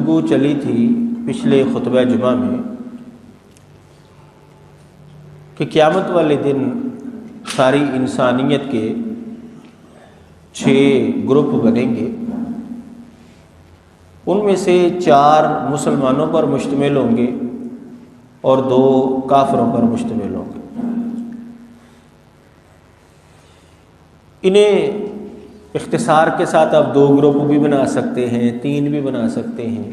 گفتگو چلی تھی پچھلے خطبہ جمعہ میں کہ قیامت والے دن ساری انسانیت کے 6 گروپ بنیں گے، ان میں سے 4 مسلمانوں پر مشتمل ہوں گے اور 2 کافروں پر مشتمل ہوں گے۔ انہیں اختصار کے ساتھ آپ 2 گروپ بھی بنا سکتے ہیں، 3 بھی بنا سکتے ہیں،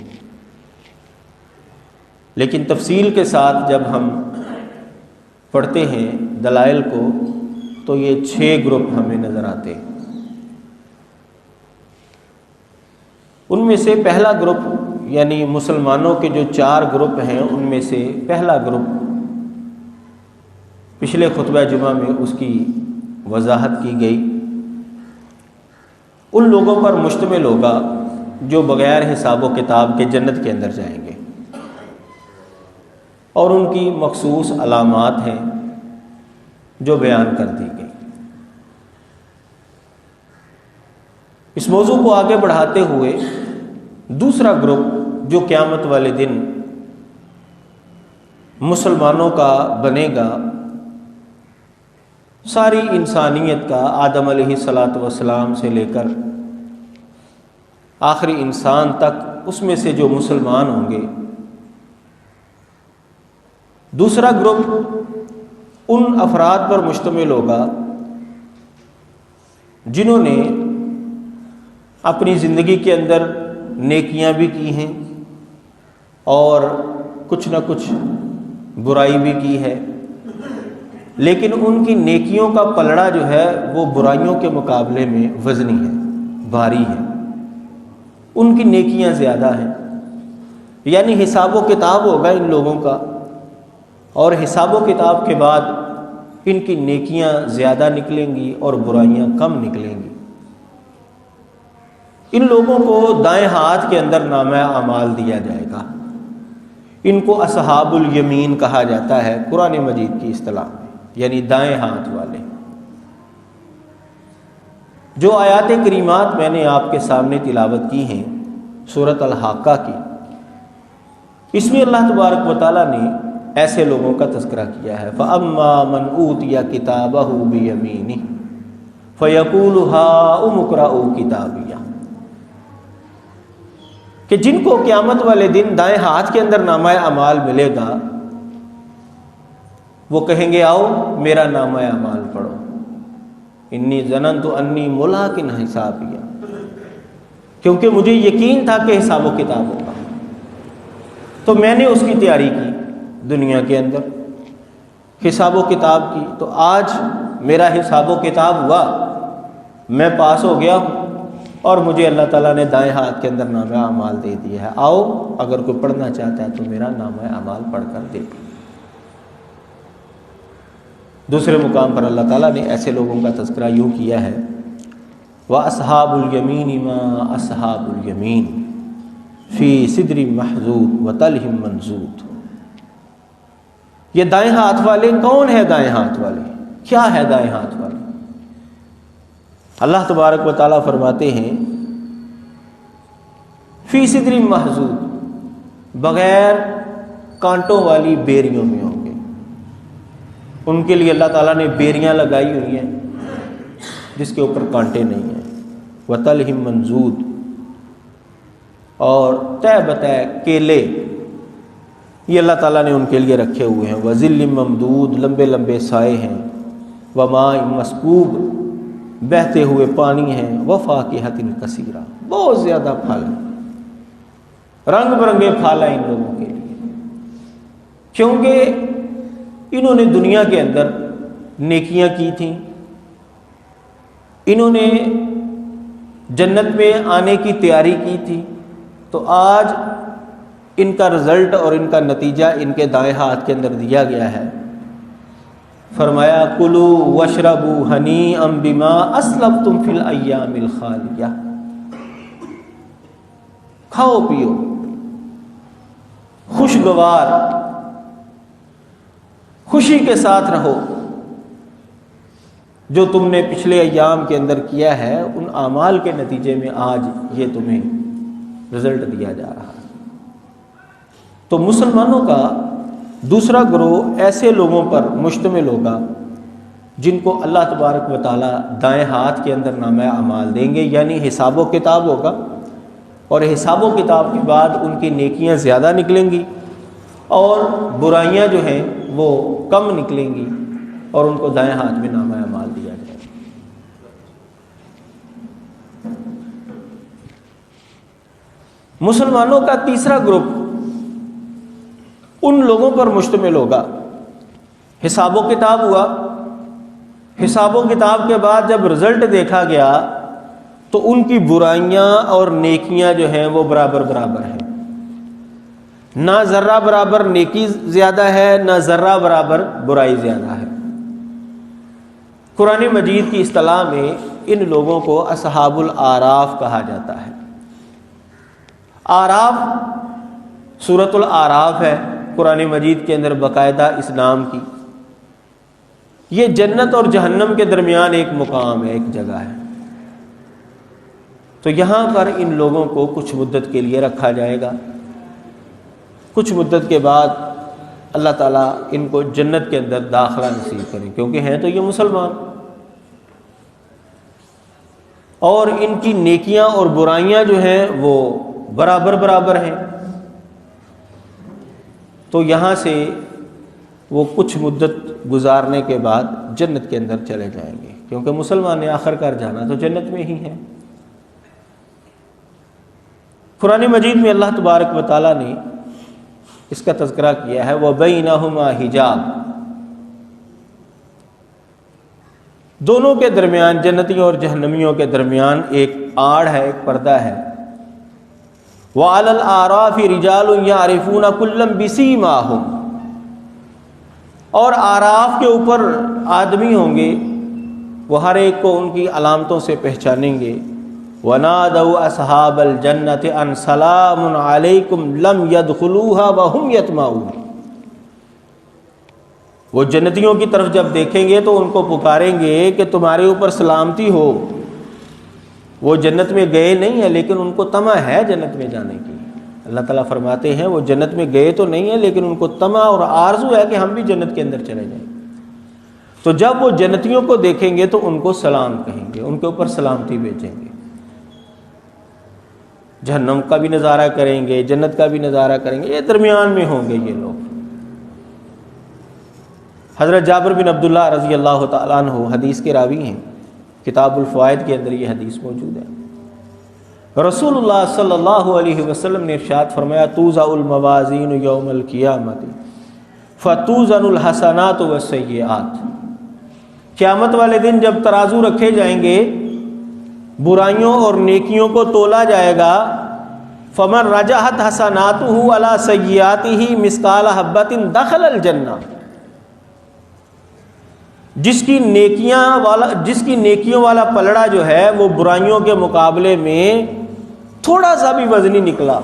لیکن تفصیل کے ساتھ جب ہم پڑھتے ہیں دلائل کو تو یہ 6 گروپ ہمیں نظر آتے ہیں۔ ان میں سے پہلا گروپ یعنی مسلمانوں کے جو 4 گروپ ہیں ان میں سے پہلا گروپ پچھلے خطبہ جمعہ میں اس کی وضاحت کی گئی، ان لوگوں پر مشتمل ہوگا جو بغیر حساب و کتاب کے جنت کے اندر جائیں گے، اور ان کی مخصوص علامات ہیں جو بیان کر دی گئی۔ اس موضوع کو آگے بڑھاتے ہوئے دوسرا گروپ جو قیامت والے دن مسلمانوں کا بنے گا، ساری انسانیت کا، آدم علیہ السلام سے لے کر آخری انسان تک، اس میں سے جو مسلمان ہوں گے۔ دوسرا گروپ ان افراد پر مشتمل ہوگا جنہوں نے اپنی زندگی کے اندر نیکیاں بھی کی ہیں اور کچھ نہ کچھ برائی بھی کی ہے، لیکن ان کی نیکیوں کا پلڑا جو ہے وہ برائیوں کے مقابلے میں وزنی ہے، بھاری ہے، ان کی نیکیاں زیادہ ہیں، یعنی حساب و کتاب ہوگا ان لوگوں کا، اور حساب و کتاب کے بعد ان کی نیکیاں زیادہ نکلیں گی اور برائیاں کم نکلیں گی۔ ان لوگوں کو دائیں ہاتھ کے اندر نامہ اعمال دیا جائے گا، ان کو اصحاب الیمین کہا جاتا ہے قرآن مجید کی اصطلاح میں، یعنی دائیں ہاتھ والے۔ جو آیات کریمات میں نے آپ کے سامنے تلاوت کی ہیں سورۃ الحاقہ کی، اس میں اللہ تبارک و تعالیٰ نے ایسے لوگوں کا تذکرہ کیا ہے، فَأَمَّا مَنْ أُوتِيَ كِتَابَهُ بِيَمِينِهِ فَيَقُولُ هَاؤُمُ اقْرَءُوا کتابیہ، کہ جن کو قیامت والے دن دائیں ہاتھ کے اندر نامہ اعمال ملے گا، وہ کہیں گے آؤ میرا نامہ اعمال پڑھو، انی ظننت انی ملاق حسابیہ، کیونکہ مجھے یقین تھا کہ حساب و کتاب ہوگا، تو میں نے اس کی تیاری کی دنیا کے اندر، حساب و کتاب کی، تو آج میرا حساب و کتاب ہوا، میں پاس ہو گیا ہوں، اور مجھے اللہ تعالیٰ نے دائیں ہاتھ کے اندر نامہ اعمال دے دیا ہے، آؤ اگر کوئی پڑھنا چاہتا ہے تو میرا نامہ اعمال پڑھ کر دے۔ دوسرے مقام پر اللہ تعالیٰ نے ایسے لوگوں کا تذکرہ یوں کیا ہے، وَأَصْحَابُ الْيَمِينِ مَا أَصْحَابُ الْيَمِينِ فِي سِدْرٍ مَّحْضُودٍ وَطَلْحٍ مَّنضُودٍ۔ یہ دائیں ہاتھ والے کون ہے؟ دائیں ہاتھ والے کیا ہے؟ دائیں ہاتھ والے اللہ تبارک و تعالیٰ فرماتے ہیں فی سدر محضود، بغیر کانٹوں والی بیریوں میں ہوں گے۔ ان کے لیے اللہ تعالیٰ نے بیریاں لگائی ہوئی ہیں جس کے اوپر کانٹے نہیں ہیں، وطلح منضود، اور تہ بتہ کیلے یہ اللہ تعالیٰ نے ان کے لیے رکھے ہوئے ہیں، وظل ممدود، لمبے لمبے سائے ہیں، وماء مسکوب، بہتے ہوئے پانی ہیں، وفاکہۃ کثیرہ، بہت زیادہ پھل ہیں، رنگ برنگے پھل ہیں ان لوگوں کے لیے، کیونکہ انہوں نے دنیا کے اندر نیکیاں کی تھیں، انہوں نے جنت میں آنے کی تیاری کی تھی، تو آج ان کا رزلٹ اور ان کا نتیجہ ان کے دائیں ہاتھ کے اندر دیا گیا ہے۔ فرمایا کلوا واشربوا ہنیئا بما اسلفتم فی الایام الخالیہ، کھاؤ پیو خوشگوار، خوشی کے ساتھ رہو، جو تم نے پچھلے ایام کے اندر کیا ہے ان اعمال کے نتیجے میں آج یہ تمہیں رزلٹ دیا جا رہا ہے۔ تو مسلمانوں کا دوسرا گروہ ایسے لوگوں پر مشتمل ہوگا جن کو اللہ تبارک و تعالیٰ دائیں ہاتھ کے اندر نامہ اعمال دیں گے، یعنی حساب و کتاب ہوگا، اور حساب و کتاب کے بعد ان کی نیکیاں زیادہ نکلیں گی اور برائیاں جو ہیں وہ کم نکلیں گی، اور ان کو دائیں ہاتھ میں نامہ اعمال دیا جائے گا۔ مسلمانوں کا تیسرا گروپ ان لوگوں پر مشتمل ہوگا، حساب و کتاب ہوا، حساب و کتاب کے بعد جب رزلٹ دیکھا گیا تو ان کی برائیاں اور نیکیاں جو ہیں وہ برابر برابر ہیں، نہ ذرہ برابر نیکی زیادہ ہے، نہ ذرہ برابر برائی زیادہ ہے۔ قرآن مجید کی اصطلاح میں ان لوگوں کو اصحاب الاعراف کہا جاتا ہے۔ اعراف سورۃ الاعراف ہے قرآن مجید کے اندر باقاعدہ اس نام کی۔ یہ جنت اور جہنم کے درمیان ایک مقام ہے، ایک جگہ ہے۔ تو یہاں پر ان لوگوں کو کچھ مدت کے لیے رکھا جائے گا، کچھ مدت کے بعد اللہ تعالیٰ ان کو جنت کے اندر داخلہ نصیب کریں، کیونکہ ہیں تو یہ مسلمان، اور ان کی نیکیاں اور برائیاں جو ہیں وہ برابر برابر ہیں۔ تو یہاں سے وہ کچھ مدت گزارنے کے بعد جنت کے اندر چلے جائیں گے، کیونکہ مسلمان نے آخر کار جانا تو جنت میں ہی ہے۔ قرآن مجید میں اللہ تبارک و تعالیٰ نے اس کا تذکرہ کیا ہے، وَبَيْنَهُمَا حجاب، دونوں کے درمیان، جنتیوں اور جہنمیوں کے درمیان ایک آڑ ہے، ایک پردہ ہے۔ وَعَلَى الْأَعْرَافِ رِجَالٌ يَعْرِفُونَ كُلًّا بِسِيمَاهُمْ، اور اعراف کے اوپر آدمی ہوں گے، وہ ہر ایک کو ان کی علامتوں سے پہچانیں گے۔ وَنَادَوْا أَصْحَابَ الْجَنَّةِ أَنْ سَلَامٌ عَلَيْكُمْ لَمْ يَدْخُلُوهَا وَهُمْ يَطْمَعُونَ، وہ جنتیوں کی طرف جب دیکھیں گے تو ان کو پکاریں گے کہ تمہارے اوپر سلامتی ہو۔ وہ جنت میں گئے نہیں ہیں لیکن ان کو طمع ہے جنت میں جانے کی۔ اللہ تعالیٰ فرماتے ہیں وہ جنت میں گئے تو نہیں ہیں لیکن ان کو طمع اور آرزو ہے کہ ہم بھی جنت کے اندر چلے جائیں۔ تو جب وہ جنتیوں کو دیکھیں گے تو ان کو سلام کہیں گے، ان کے اوپر سلامتی بھیجیں گے۔ جہنم کا بھی نظارہ کریں گے، جنت کا بھی نظارہ کریں گے، یہ درمیان میں ہوں گے یہ لوگ۔ حضرت جابر بن عبداللہ رضی اللہ تعالیٰ عنہ حدیث کے راوی ہیں، کتاب الفوائد کے اندر یہ حدیث موجود ہے۔ رسول اللہ صلی اللہ علیہ وسلم نے ارشاد فرمایا، توزع الموازین یوم القیامت فتوزن الحسنات والسیئات، قیامت والے دن جب ترازو رکھے جائیں گے، برائیوں اور نیکیوں کو تولا جائے گا، فمن رجحت حسناتہ علی سیئاتہ مثقال حبۃ دخل الجنہ، جس کی نیکیوں والا پلڑا جو ہے وہ برائیوں کے مقابلے میں تھوڑا سا بھی وزنی نکلا،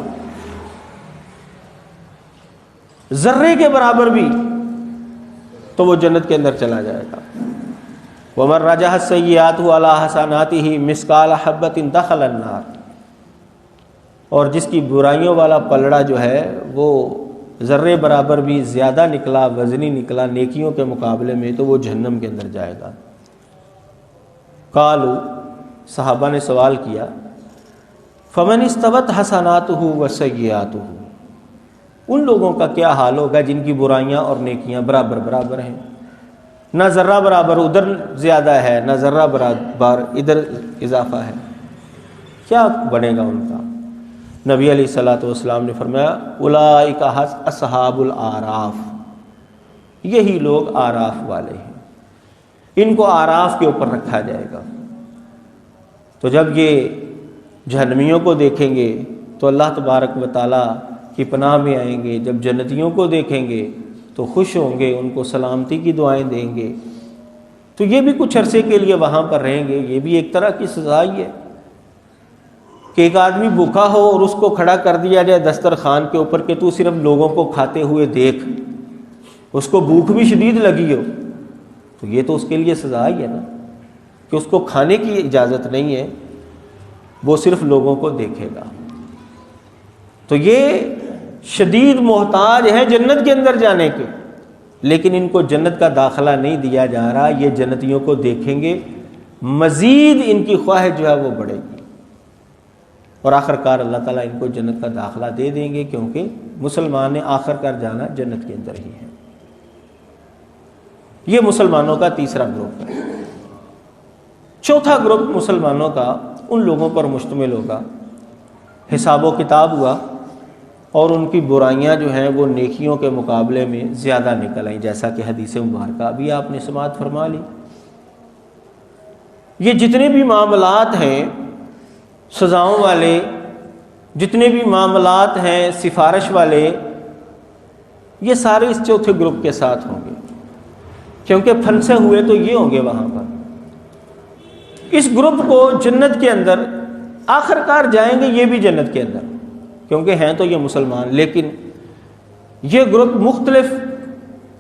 ذرے کے برابر بھی، تو وہ جنت کے اندر چلا جائے گا۔ وَمَن رَجَحَتْ سَيِّئَاتُهُ عَلَىٰ حَسَنَاتِهِ مِثْقَالَ حَبَّةٍ دَخَلَ النَّارَ، اور جس کی برائیوں والا پلڑا جو ہے وہ ذرے برابر بھی زیادہ نکلا، وزنی نکلا نیکیوں کے مقابلے میں، تو وہ جہنم کے اندر جائے گا۔ قالوا، صحابہ نے سوال کیا، فمن استوت حسناتہ وسیئاتہ، ان لوگوں کا کیا حال ہوگا جن کی برائیاں اور نیکیاں برابر برابر ہیں، نہ ذرہ برابر ادھر زیادہ ہے نہ ذرہ برابر ادھر اضافہ ہے، کیا بنے گا ان کا؟ نبی علیہ الصلوۃ والسلام نے فرمایا، اولئک اصحاب الاعراف، یہی لوگ اعراف والے ہیں، ان کو اعراف کے اوپر رکھا جائے گا۔ تو جب یہ جہنمیوں کو دیکھیں گے تو اللہ تبارک و تعالیٰ کی پناہ میں آئیں گے، جب جنتیوں کو دیکھیں گے تو خوش ہوں گے، ان کو سلامتی کی دعائیں دیں گے، تو یہ بھی کچھ عرصے کے لیے وہاں پر رہیں گے۔ یہ بھی ایک طرح کی سزا ہی ہے کہ ایک آدمی بھوکا ہو اور اس کو کھڑا کر دیا جائے دسترخوان کے اوپر کہ تو صرف لوگوں کو کھاتے ہوئے دیکھ، اس کو بھوک بھی شدید لگی ہو، تو یہ تو اس کے لیے سزا ہی ہے نا، کہ اس کو کھانے کی اجازت نہیں ہے، وہ صرف لوگوں کو دیکھے گا۔ تو یہ شدید محتاج ہیں جنت کے اندر جانے کے، لیکن ان کو جنت کا داخلہ نہیں دیا جا رہا۔ یہ جنتیوں کو دیکھیں گے، مزید ان کی خواہش جو ہے وہ بڑھے گی، اور آخر کار اللہ تعالیٰ ان کو جنت کا داخلہ دے دیں گے، کیونکہ مسلمان نے آخر کار جانا جنت کے اندر ہی ہے۔ یہ مسلمانوں کا تیسرا گروپ ہے۔ چوتھا گروپ مسلمانوں کا ان لوگوں پر مشتمل ہوگا، حساب و کتاب ہوا اور ان کی برائیاں جو ہیں وہ نیکیوں کے مقابلے میں زیادہ نکل آئیں، جیسا کہ حدیث مبارکہ ابھی آپ نے سماعت فرما لی۔ یہ جتنے بھی معاملات ہیں سزاؤں والے، جتنے بھی معاملات ہیں سفارش والے، یہ سارے اس چوتھے گروپ کے ساتھ ہوں گے، کیونکہ پھنسے ہوئے تو یہ ہوں گے وہاں پر۔ اس گروپ کو جنت کے اندر آخر کار جائیں گے یہ بھی جنت کے اندر، کیونکہ ہیں تو یہ مسلمان، لیکن یہ گروپ مختلف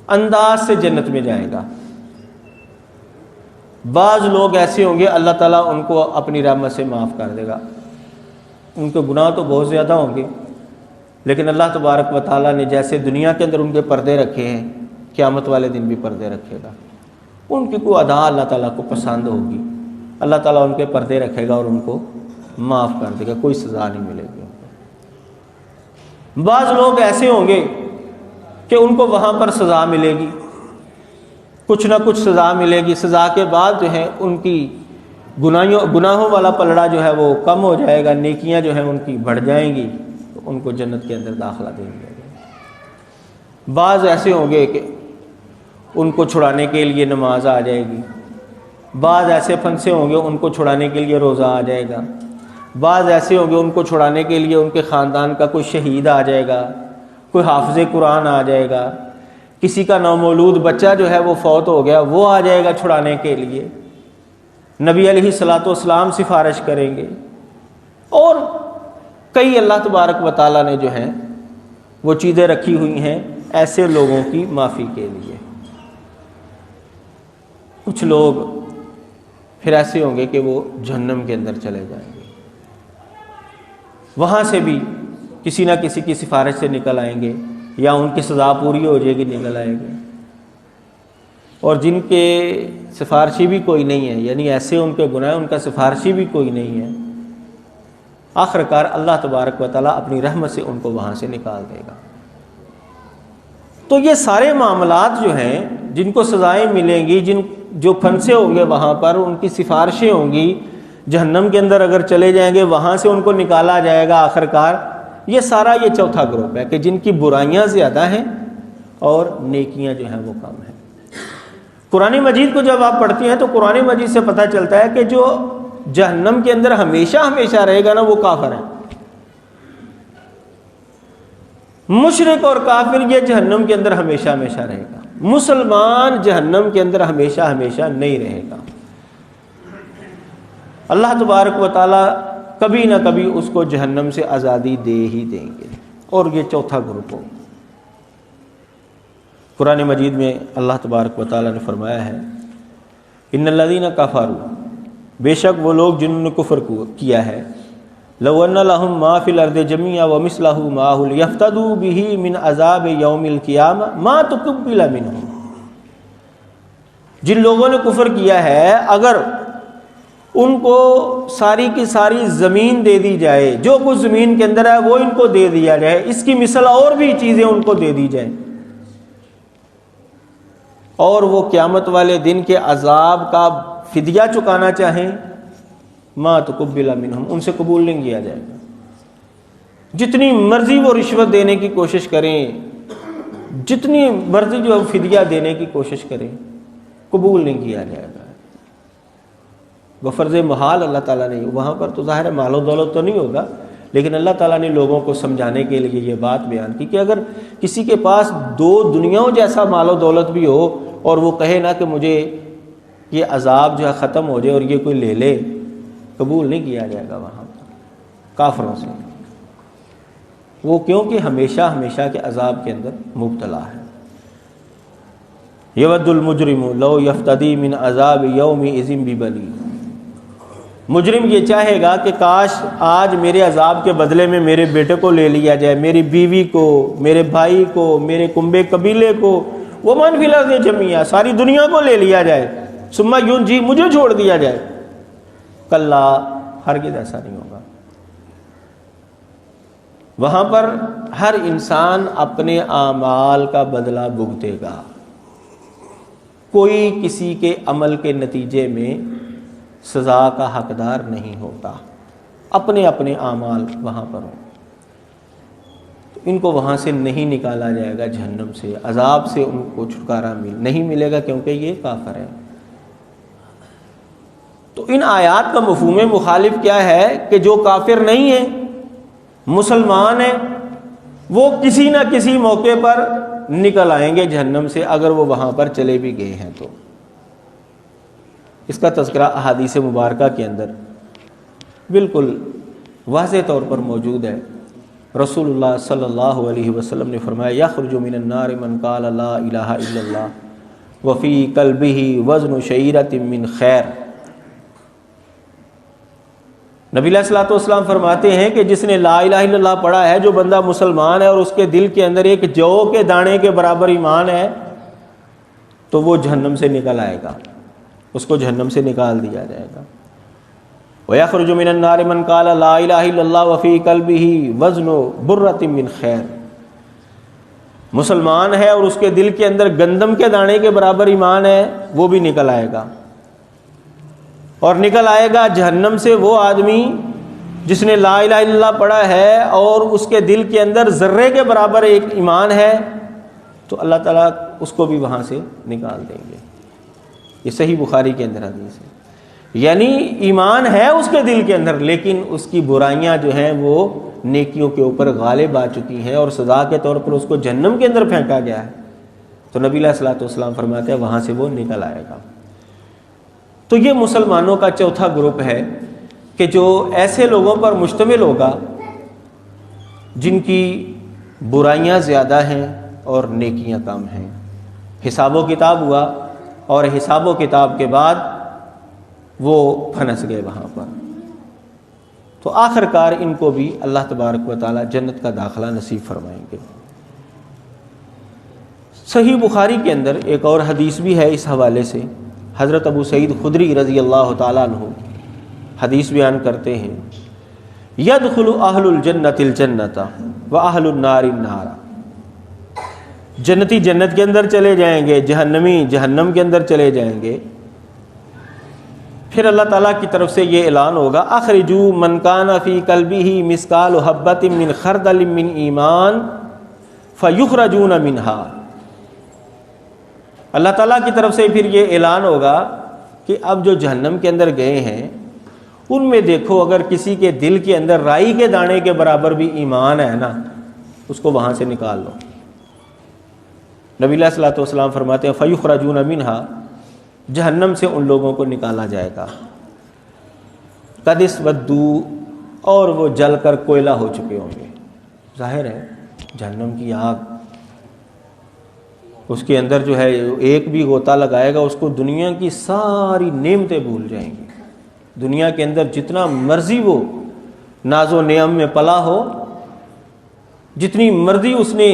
انداز سے جنت میں جائے گا۔ بعض لوگ ایسے ہوں گے اللہ تعالیٰ ان کو اپنی رحمت سے معاف کر دے گا، ان کے گناہ تو بہت زیادہ ہوں گے، لیکن اللہ تبارک و تعالیٰ نے جیسے دنیا کے اندر ان کے پردے رکھے ہیں، قیامت والے دن بھی پردے رکھے گا۔ ان کی کوئی ادا اللہ تعالیٰ کو پسند ہوگی، اللہ تعالیٰ ان کے پردے رکھے گا اور ان کو معاف کر دے گا، کوئی سزا نہیں ملے گی۔ بعض لوگ ایسے ہوں گے کہ ان کو وہاں پر سزا ملے گی، کچھ نہ کچھ سزا ملے گی، سزا کے بعد جو ہے ان کی گناہوں والا پلڑا جو ہے وہ کم ہو جائے گا، نیکیاں جو ہیں ان کی بڑھ جائیں گی، تو ان کو جنت کے اندر داخلہ دیں گے۔ بعض ایسے ہوں گے کہ ان کو چھڑانے کے لیے نماز آ جائے گی، بعض ایسے پھنسے ہوں گے ان کو چھڑانے کے لیے روزہ آ جائے گا، بعض ایسے ہوں گے ان کو چھڑانے کے لیے ان کے خاندان کا کوئی شہید آ جائے گا، کوئی حافظ قرآن آ جائے گا، کسی کا نومولود بچہ جو ہے وہ فوت ہو گیا وہ آ جائے گا چھڑانے کے لیے، نبی علیہ الصلوۃ والسلام سفارش کریں گے، اور کئی اللہ تبارک و تعالیٰ نے جو ہیں وہ چیزیں رکھی ہوئی ہیں ایسے لوگوں کی معافی کے لیے۔ کچھ لوگ پھر ایسے ہوں گے کہ وہ جہنم کے اندر چلے جائیں گے، وہاں سے بھی کسی نہ کسی کی سفارش سے نکل آئیں گے، یا ان کی سزا پوری ہو جائے گی نکل آئیں گے، اور جن کے سفارشی بھی کوئی نہیں ہے، یعنی ایسے ان کے گناہ ان کا سفارشی بھی کوئی نہیں ہے، آخر کار اللہ تبارک و تعالیٰ اپنی رحمت سے ان کو وہاں سے نکال دے گا۔ تو یہ سارے معاملات جو ہیں جن کو سزائیں ملیں گی، جو پھنسے ہوں گے وہاں پر ان کی سفارشیں ہوں گی، جہنم کے اندر اگر چلے جائیں گے وہاں سے ان کو نکالا جائے گا آخر کار، یہ سارا یہ چوتھا گروپ ہے کہ جن کی برائیاں زیادہ ہیں اور نیکیاں جو ہیں وہ کم ہیں۔ قرآن مجید کو جب آپ پڑھتے ہیں تو قرآن مجید سے پتہ چلتا ہے کہ جو جہنم کے اندر ہمیشہ ہمیشہ رہے گا نا وہ کافر ہے، مشرک اور کافر یہ جہنم کے اندر ہمیشہ ہمیشہ رہے گا، مسلمان جہنم کے اندر ہمیشہ ہمیشہ نہیں رہے گا۔ اللہ تبارک و تعالیٰ کبھی نہ کبھی اس کو جہنم سے آزادی دے ہی دیں گے، اور یہ چوتھا گروپ ہو۔ قرآن مجید میں اللہ تبارک و تعالیٰ نے فرمایا ہے ان الذین کفروا، بے شک وہ لوگ جنہوں نے کفر کیا ہے، لو ان لهم ما فی الارض جميعا ومثلہ معہ لیفتدوا بہ من عذاب یوم القیامہ ما تقبل منہم، جن لوگوں نے کفر کیا ہے اگر ان کو ساری کی ساری زمین دے دی جائے، جو کچھ زمین کے اندر ہے وہ ان کو دے دیا جائے، اس کی مثل اور بھی چیزیں ان کو دے دی جائیں، اور وہ قیامت والے دن کے عذاب کا فدیہ چکانا چاہیں، ما تقبل منہم، ان سے قبول نہیں کیا جائے گا۔ جتنی مرضی وہ رشوت دینے کی کوشش کریں، جتنی مرضی جو فدیہ دینے کی کوشش کریں، قبول نہیں کیا جائے گا۔ وہ فرض محال اللہ تعالیٰ نے، وہاں پر تو ظاہر مال و دولت تو نہیں ہوگا، لیکن اللہ تعالیٰ نے لوگوں کو سمجھانے کے لیے یہ بات بیان کی کہ اگر کسی کے پاس دو دنیاوں جیسا مال و دولت بھی ہو اور وہ کہے نا کہ مجھے یہ عذاب جو ہے ختم ہو جائے اور یہ کوئی لے لے، قبول نہیں کیا جائے گا وہاں پر کافروں سے، وہ کیونکہ ہمیشہ ہمیشہ کے عذاب کے اندر مبتلا ہے۔ یود المجرم لو یفتدی من عذاب یومئذ ببنیہ، مجرم یہ چاہے گا کہ کاش آج میرے عذاب کے بدلے میں میرے بیٹے کو لے لیا جائے، میری بیوی کو، میرے بھائی کو، میرے کنبے قبیلے کو، وہ من فی الارض جمیعا، ساری دنیا کو لے لیا جائے، ثم ینجی، مجھے چھوڑ دیا جائے۔ کلا، ہرگز ایسا نہیں ہوگا۔ وہاں پر ہر انسان اپنے اعمال کا بدلہ بھگتے گا، کوئی کسی کے عمل کے نتیجے میں سزا کا حقدار نہیں ہوتا، اپنے اپنے اعمال وہاں پر ہوں۔ تو ان کو وہاں سے نہیں نکالا جائے گا، جہنم سے، عذاب سے ان کو چھٹکارا نہیں ملے گا، کیونکہ یہ کافر ہے۔ تو ان آیات کا مفہوم مخالف کیا ہے کہ جو کافر نہیں ہے، مسلمان ہیں، وہ کسی نہ کسی موقع پر نکل آئیں گے جہنم سے، اگر وہ وہاں پر چلے بھی گئے ہیں تو۔ اس کا تذکرہ احادیث مبارکہ کے اندر بالکل واضح طور پر موجود ہے۔ رسول اللہ صلی اللہ علیہ وسلم نے فرمایا، یخرج من النار من قال لا الہ الا اللہ وفی قلبہ وزن شعیرۃ من خیر۔ نبی علیہ الصلوۃ والسلام فرماتے ہیں کہ جس نے لا الہ الا اللہ پڑھا ہے، جو بندہ مسلمان ہے اور اس کے دل کے اندر ایک جو کے دانے کے برابر ایمان ہے، تو وہ جہنم سے نکل آئے گا، اس کو جہنم سے نکال دیا جائے گا۔ وَيَخْرُجُ مِنَ النَّارِ مَنْ قَالَ لَا إِلَهَ إِلَّا اللَّهُ وَفِي قَلْبِهِ وَزْنُ بُرَّةٍ مِّنْ خَيْرٍ۔ مسلمان ہے اور اس کے دل کے اندر گندم کے دانے کے برابر ایمان ہے، وہ بھی نکل آئے گا، اور نکل آئے گا جہنم سے وہ آدمی جس نے لا الہ الا اللہ پڑھا ہے اور اس کے دل کے اندر ذرے کے برابر ایک ایمان ہے، تو اللہ تعالیٰ اس کو بھی وہاں سے نکال دیں گے۔ یہ صحیح بخاری کے اندر حدیث ہے۔ یعنی ایمان ہے اس کے دل کے اندر، لیکن اس کی برائیاں جو ہیں وہ نیکیوں کے اوپر غالب آ چکی ہیں، اور سزا کے طور پر اس کو جہنم کے اندر پھینکا گیا ہے۔ تو نبی علیہ الصلوۃ والسلام فرماتے ہیں وہاں سے وہ نکل آئے گا۔ تو یہ مسلمانوں کا چوتھا گروپ ہے کہ جو ایسے لوگوں پر مشتمل ہوگا جن کی برائیاں زیادہ ہیں اور نیکیاں کم ہیں۔ حساب و کتاب ہوا، اور حساب و کتاب کے بعد وہ پھنس گئے وہاں پر، تو آخر کار ان کو بھی اللہ تبارک و تعالی جنت کا داخلہ نصیب فرمائیں گے۔ صحیح بخاری کے اندر ایک اور حدیث بھی ہے اس حوالے سے۔ حضرت ابو سعید خدری رضی اللہ تعالیٰ عنہ حدیث بیان کرتے ہیں، یدخل اہل الجنت الجنت واہل النار النار۔ جنتی جنت کے اندر چلے جائیں گے، جہنمی جہنم کے اندر چلے جائیں گے۔ پھر اللہ تعالیٰ کی طرف سے یہ اعلان ہوگا، اخرجوا من کان فی قلبہ مثقال حبۃ من خردل من ایمان فیخرجون منہا۔ اللہ تعالیٰ کی طرف سے پھر یہ اعلان ہوگا کہ اب جو جہنم کے اندر گئے ہیں ان میں دیکھو اگر کسی کے دل کے اندر رائی کے دانے کے برابر بھی ایمان ہے نا، اس کو وہاں سے نکال لو۔ نبی علیہ الصلوۃ والسلام فرماتے ہیں فیخرجون منہا، جہنم سے ان لوگوں کو نکالا جائے گا، قد اسودوا، اور وہ جل کر کوئلہ ہو چکے ہوں گے۔ ظاہر ہے جہنم کی آگ، اس کے اندر جو ہے ایک بھی غوطہ لگائے گا اس کو دنیا کی ساری نعمتیں بھول جائیں گی۔ دنیا کے اندر جتنا مرضی وہ ناز و نعم میں پلا ہو، جتنی مرضی اس نے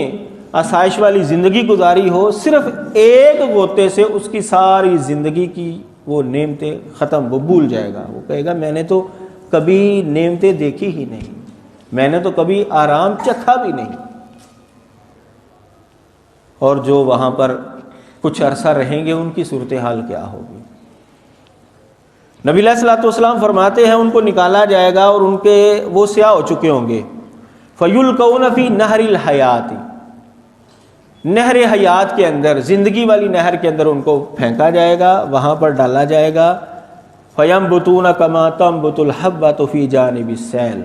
آسائش والی زندگی گزاری ہو، صرف ایک غوطے سے اس کی ساری زندگی کی وہ نعمتیں ختم، وہ بھول جائے گا۔ وہ کہے گا میں نے تو کبھی نعمتیں دیکھی ہی نہیں، میں نے تو کبھی آرام چکھا بھی نہیں۔ اور جو وہاں پر کچھ عرصہ رہیں گے ان کی صورتحال کیا ہوگی؟ نبی علیہ الصلوۃ والسلام فرماتے ہیں ان کو نکالا جائے گا اور ان کے وہ سیاہ ہو چکے ہوں گے۔ فَيُلْقَوْنَ فِي نَهْرِ الْحَيَاةِ، نہر حیات کے اندر، زندگی والی نہر کے اندر ان کو پھینکا جائے گا، وہاں پر ڈالا جائے گا۔ فَيَنْبُتُونَ كَمَا تَنْبُتُ الْحَبَّةُ فِي جَانِبِ السَّيْلِ،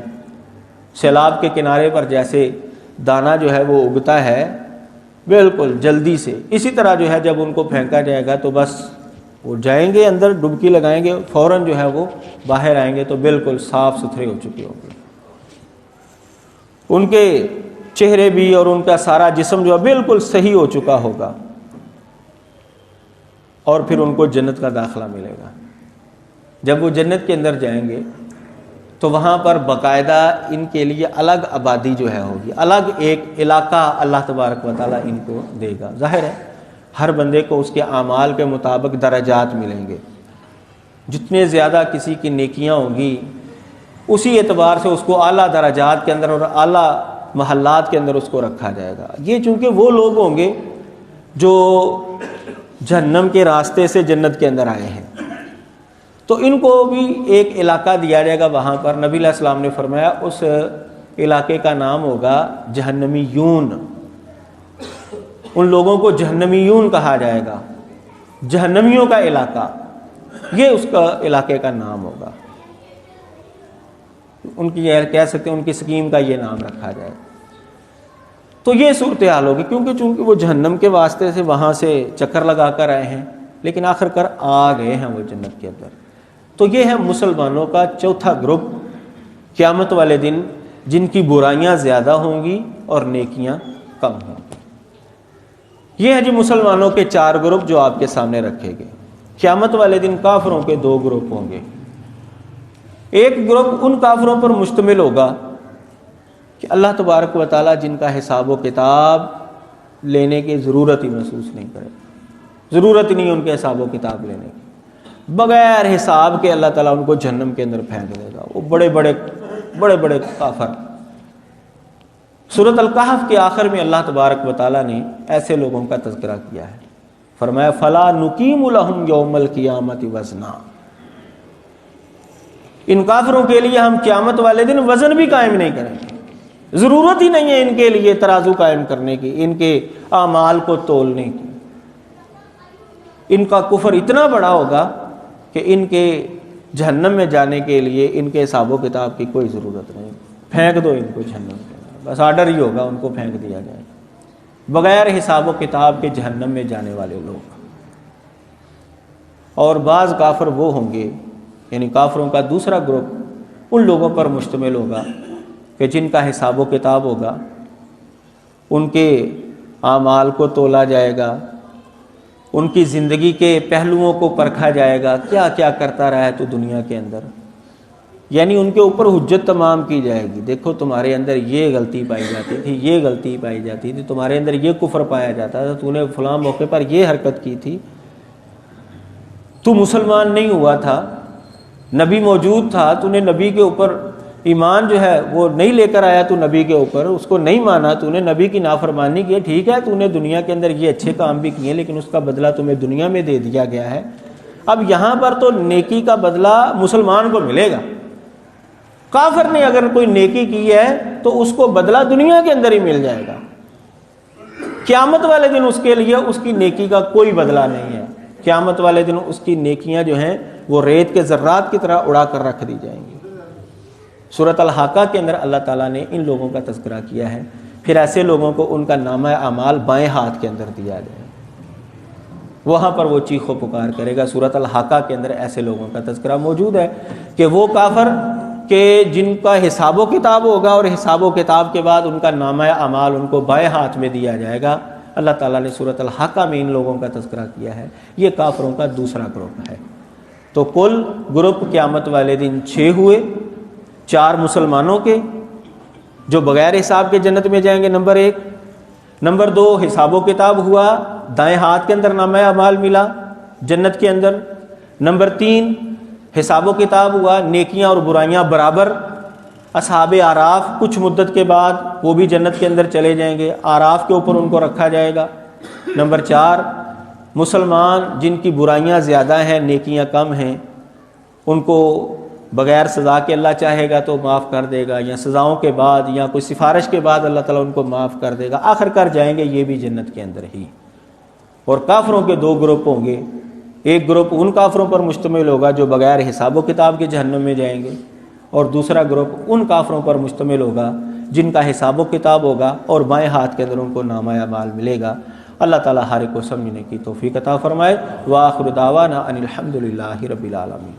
سیلاب کے کنارے پر جیسے دانہ جو ہے وہ اگتا ہے بالکل جلدی سے، اسی طرح جو ہے جب ان کو پھینکا جائے گا تو بس وہ جائیں گے اندر، ڈبکی لگائیں گے، فوراً جو ہے وہ باہر آئیں گے تو بالکل صاف ستھرے ہو چکے ہوں گے۔ ان کے چہرے بھی اور ان کا سارا جسم جو ہے بالکل صحیح ہو چکا ہوگا، اور پھر ان کو جنت کا داخلہ ملے گا۔ جب وہ جنت کے اندر جائیں گے تو وہاں پر باقاعدہ ان کے لیے الگ آبادی جو ہے ہوگی، الگ ایک علاقہ اللہ تبارک و تعالیٰ ان کو دے گا۔ ظاہر ہے ہر بندے کو اس کے اعمال کے مطابق درجات ملیں گے، جتنے زیادہ کسی کی نیکیاں ہوں گی اسی اعتبار سے اس کو اعلیٰ درجات کے اندر اور اعلیٰ محلات کے اندر اس کو رکھا جائے گا۔ یہ چونکہ وہ لوگ ہوں گے جو جہنم کے راستے سے جنت کے اندر آئے ہیں، تو ان کو بھی ایک علاقہ دیا جائے گا وہاں پر۔ نبی علیہ السلام نے فرمایا اس علاقے کا نام ہوگا جہنمیون، ان لوگوں کو جہنمیون کہا جائے گا، جہنمیوں کا علاقہ، یہ اس کا علاقے کا نام ہوگا۔ ان کی کہہ سکتے ہیں ان کی سکیم کا یہ نام رکھا جائے۔ تو یہ صورتحال ہوگی، کیونکہ چونکہ وہ جہنم کے واسطے سے وہاں سے چکر لگا کر آئے ہیں لیکن آخر کر آ گئے ہیں وہ جنت کے اندر۔ تو یہ ہے مسلمانوں کا چوتھا گروپ قیامت والے دن، جن کی برائیاں زیادہ ہوں گی اور نیکیاں کم ہوں گی۔ یہ ہے جی مسلمانوں کے 4 گروپ جو آپ کے سامنے رکھے گئے۔ قیامت والے دن کافروں کے 2 گروپ ہوں گے۔ ایک گروپ ان کافروں پر مشتمل ہوگا کہ اللہ تبارک و تعالیٰ جن کا حساب و کتاب لینے کی ضرورت ہی محسوس نہیں کرے، ضرورت ہی نہیں ان کے حساب و کتاب لینے کی، بغیر حساب کے اللہ تعالیٰ ان کو جہنم کے اندر پھینک دے گا۔ وہ بڑے بڑے کافر۔ سورۃ الکہف کے آخر میں اللہ تبارک و تعالیٰ نے ایسے لوگوں کا تذکرہ کیا ہے، فرمایا فَلَا نُقِيمُ لَهُمْ يَوْمَ الْقِيَامَةِ وَزْنًا۔ ان کافروں کے لیے ہم قیامت والے دن وزن بھی قائم نہیں کریں گے، ضرورت ہی نہیں ہے ان کے لیے ترازو قائم کرنے کی، ان کے اعمال کو تولنے کی۔ ان کا کفر اتنا بڑا ہوگا کہ ان کے جہنم میں جانے کے لیے ان کے حساب و کتاب کی کوئی ضرورت نہیں، پھینک دو ان کو جہنم کے اندر، بس آرڈر ہی ہوگا ان کو پھینک دیا جائے گا، بغیر حساب و کتاب کے جہنم میں جانے والے لوگ۔ اور بعض کافر وہ ہوں گے، یعنی کافروں کا دوسرا گروپ ان لوگوں پر مشتمل ہوگا کہ جن کا حساب و کتاب ہوگا، ان کے اعمال کو تولا جائے گا، ان کی زندگی کے پہلوؤں کو پرکھا جائے گا، کیا کیا کرتا رہا ہے تو دنیا کے اندر، یعنی ان کے اوپر حجت تمام کی جائے گی۔ دیکھو تمہارے اندر یہ غلطی پائی جاتی تھی، یہ غلطی پائی جاتی تھی، تمہارے اندر یہ کفر پایا جاتا تھا، تو نے فلاں موقع پر یہ حرکت کی تھی، تو مسلمان نہیں ہوا تھا، نبی موجود تھا، تو نے نبی کے اوپر ایمان جو ہے وہ نہیں لے کر آیا، تو نبی کے اوپر اس کو نہیں مانا، تو نے نبی کی نافرمانی کی، ٹھیک ہے تو نے دنیا کے اندر یہ اچھے کام بھی کیے لیکن اس کا بدلہ تمہیں دنیا میں دے دیا گیا ہے۔ اب یہاں پر تو نیکی کا بدلہ مسلمان کو ملے گا، کافر نے اگر کوئی نیکی کی ہے تو اس کو بدلہ دنیا کے اندر ہی مل جائے گا، قیامت والے دن اس کے لیے اس کی نیکی کا کوئی بدلہ نہیں ہے۔ قیامت والے دن اس کی نیکیاں جو ہیں وہ ریت کے ذرات کی طرح اڑا کر رکھ دی جائیں گی۔ سورۃ الحاقہ کے اندر اللہ تعالیٰ نے ان لوگوں کا تذکرہ کیا ہے، پھر ایسے لوگوں کو ان کا نامہ اعمال بائیں ہاتھ کے اندر دیا جائے، وہاں پر وہ چیخ و پکار کرے گا۔ سورۃ الحاقہ کے اندر ایسے لوگوں کا تذکرہ موجود ہے کہ وہ کافر کہ جن کا حساب و کتاب ہوگا اور حساب و کتاب کے بعد ان کا نامہ اعمال ان کو بائیں ہاتھ میں دیا جائے گا۔ اللہ تعالیٰ نے سورۃ الحاقہ میں ان لوگوں کا تذکرہ کیا ہے، یہ کافروں کا دوسرا گروپ ہے۔ تو کل گروپ قیامت والے دن 6 ہوئے، 4 مسلمانوں کے جو بغیر حساب کے جنت میں جائیں گے، نمبر 1۔ نمبر 2 حساب و کتاب ہوا، دائیں ہاتھ کے اندر نامہ اعمال ملا جنت کے اندر۔ نمبر 3 حساب و کتاب ہوا، نیکیاں اور برائیاں برابر۔ اصحاب اعراف کچھ مدت کے بعد وہ بھی جنت کے اندر چلے جائیں گے، اعراف کے اوپر ان کو رکھا جائے گا۔ نمبر 4 مسلمان جن کی برائیاں زیادہ ہیں نیکیاں کم ہیں، ان کو بغیر سزا کے اللہ چاہے گا تو معاف کر دے گا، یا سزاؤں کے بعد یا کوئی سفارش کے بعد اللہ تعالیٰ ان کو معاف کر دے گا، آخر کر جائیں گے یہ بھی جنت کے اندر ہی۔ اور کافروں کے 2 گروپ ہوں گے، ایک گروپ ان کافروں پر مشتمل ہوگا جو بغیر حساب و کتاب کے جہنم میں جائیں گے، اور دوسرا گروپ ان کافروں پر مشتمل ہوگا جن کا حساب و کتاب ہوگا اور بائیں ہاتھ کے اندر ان کو نامہ اعمال ملے گا۔ اللہ تعالیٰ ہر ایک کو سمجھنے کی توفیق عطا فرمائے۔ وآخر دعوانا ان الحمد للہ رب العالمین۔